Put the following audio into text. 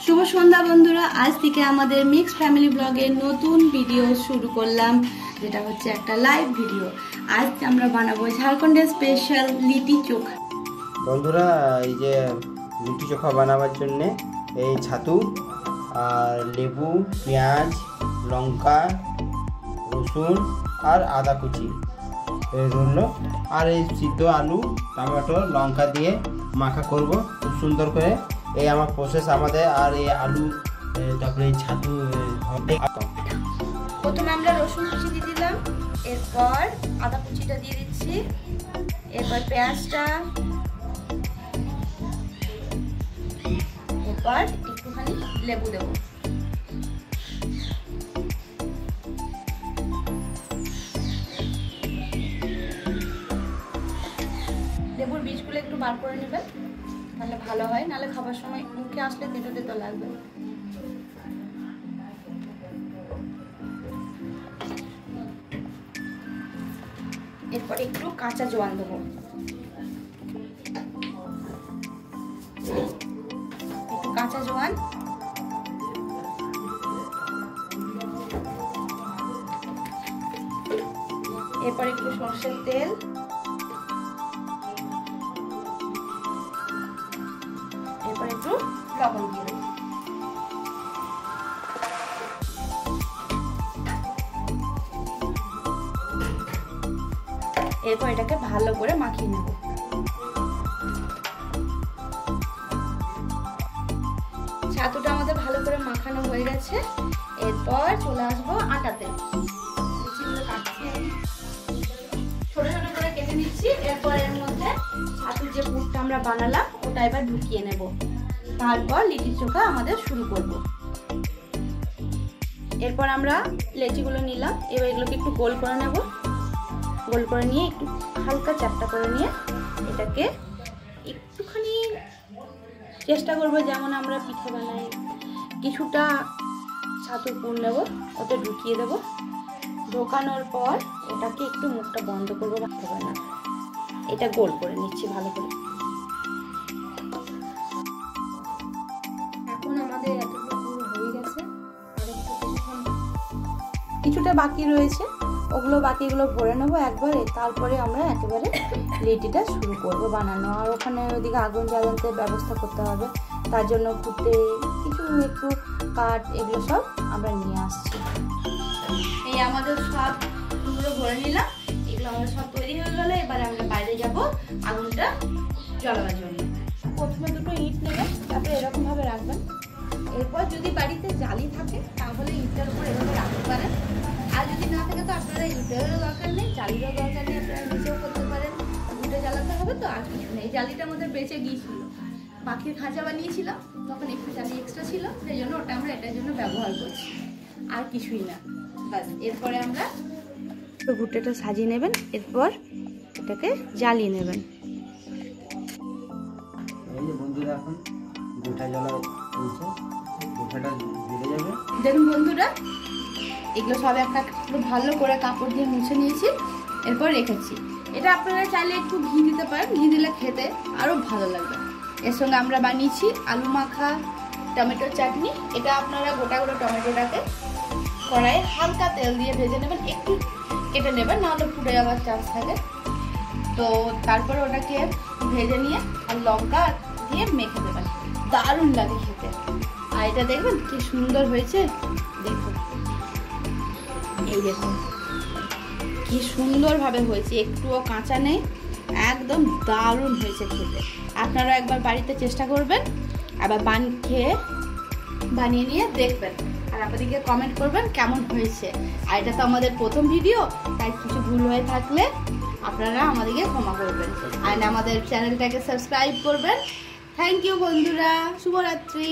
শুভ সন্ধ্যা বন্ধুরা, আজ থেকে আমাদের মিক্স ফ্যামিলি ব্লগের নতুন ভিডিও শুরু করলাম, যেটা হচ্ছে একটা লাইভ ভিডিও। আজ আমরা বানাবো ঝাড়খণ্ডের স্পেশাল লিটি চোখা। বন্ধুরা, এই যে লিটি চোখা বানাবার জন্য এই ছাতু আর লেবু, পেঁয়াজ, লঙ্কা, রসুন আর আদা কুচি রইল, আর এই সিদ্ধ আলু, টমেটো, লঙ্কা দিয়ে মাখা করব খুব সুন্দর করে। এই আমার প্রসেস আমাদের। আর এই আলু, তারপরে এই ছাতু প্রথমে আমরা রসুন কুচি দিয়ে দিলাম, এরপর আদা কুচিটা দিয়ে দিচ্ছি, এরপর পেঁয়াজটা, এরপর একটুখানি লেবু দেবো। লেবুর বীজগুলো একটু বার করে নেবেন, তাহলে ভালো হয়, নাহলে খাবার সময় মুখে আসলে তেতো তেতো লাগবে। এরপর একটু কাঁচা জোয়ান দেবো, একটু কাঁচা জোয়ান, এরপর একটু সরষের তেল, এরপর একটু লবণ দিয়ে দেবো। এরপর এটাকে ভালো করে মাখিয়ে নেব। ছাতুটা আমাদের ভালো করে মাখানো হয়ে গেছে, এরপর চলে আসবো আটাতে। ছোট ছোট করে কেটে নিচ্ছি, এরপর এর মধ্যে ছাতুর যে পুরটা আমরা বানালাম ওটা এবার ঢুকিয়ে নেব। তারপর লিটি চোখা আমাদের শুরু করব। এরপর আমরা লেচিগুলো নিলাম, এবার এগুলোকে একটু গোল করে নেব। গোল করে নিয়ে একটু হালকা চ্যাপটা করে নিয়ে এটাকে একটুখানি চেষ্টা করবো যেমন আমরা পিঠে বানাই, কিছুটা ছাতুর পুর নেব, ওতে ঢুকিয়ে দেবো। ঢোকানোর পর এটাকে একটু মুখটা বন্ধ করবো, রাখতে পারে না, এটা গোল করে নিচ্ছি ভালো করে। এখন আমাদের এতটুকু পুরো হয়ে গেছে, কিছুটা বাকি রয়েছে, ওগুলো বাকিগুলো ভরে নেবো একবারে। তারপরে আমরা একেবারে লিটিটা শুরু করব বানানো। আর ওখানে ওইদিকে আগুন জ্বালাতে ব্যবস্থা করতে হবে, তার জন্য ফুটে কিছু একটু কাঠ এগুলো সব আমরা নিয়ে আসছি। এই আমাদের সবগুলো ভরে নিলাম, এগুলো আমাদের সব তৈরি হয়ে গেলে এবারে আমরা বাইরে যাব আগুনটা জ্বালাবার জন্য। প্রথমে দুটো ইট নেবেন, তারপরে এরকমভাবে রাখবেন। এরপর যদি বাড়িতে জালি থাকে তাহলে ইটটার উপর এভাবে রাখতে পারেন, আর যদি না থাকে তো আপনারা ইটেরও দরকার নেই, জালিরও দরকার নেই, আপনারা নিচেও করতে পারেন। উঠে জ্বালাতে হবে তো, আর কিছু নেই। জালিটা আমাদের বেঁচে গিয়েছিল, পাখির খাঁচা বানিয়েছিলাম, তখন একটু জালি এক্সট্রা ছিল, সেই জন্য ওটা আমরা এটার জন্য ব্যবহার করছি, আর কিছুই না। বাস, এরপরে আমরা ভুট্টাটা সাজিয়ে নেবেন, এরপর এটাকে জ্বালিয়ে নেবেন। এই যে বন্ধুরা, এখন গোটা জ্বালা চলছে, গোটাটা জ্বলে যাবে। দেখুন বন্ধুরা, এগুলো সব একটা ভালো করে কাপড় দিয়ে মুছে নিয়েছি, এরপর রেখেছি। এটা আপনারা চাইলে একটু ঘি দিতে পারেন, ঘি দিলে খেতে আরও ভালো লাগবে। এর সঙ্গে আমরা বানিয়েছি আলু মাখা, টমেটোর চাটনি। এটা আপনারা গোটা গোটা টমেটোটাকে কড়াইয়ে হালকা তেল দিয়ে ভেজে নেবেন, একটু কেটে নেবেন, নাহলে পুড়ে যাওয়ার চান্স থাকে। তো তারপরে ওটাকে ভেজে নিয়ে আর লঙ্কা দিয়ে মেখে দেবেন, দারুণ লাগে খেতে। আর এটা দেখবেন কি সুন্দর হয়েছে, দেখুন, এই দেখুন কি সুন্দরভাবে হয়েছে, একটুও কাঁচা নেই, একদম দারুণ হয়েছে খেতে। আপনারা একবার বাড়িতে চেষ্টা করবেন, আবার বানিয়ে নিয়ে দেখবেন, আর আপনাদেরকে কমেন্ট করবেন কেমন হয়েছে। আর এটা তো আমাদের প্রথম ভিডিও, তাই কিছু ভুল হয়ে থাকলে আপনারা আমাদেরকে ক্ষমা করবেন, আর আমাদের চ্যানেলটাকে সাবস্ক্রাইব করবেন। থ্যাংক ইউ বন্ধুরা, শুভরাত্রি।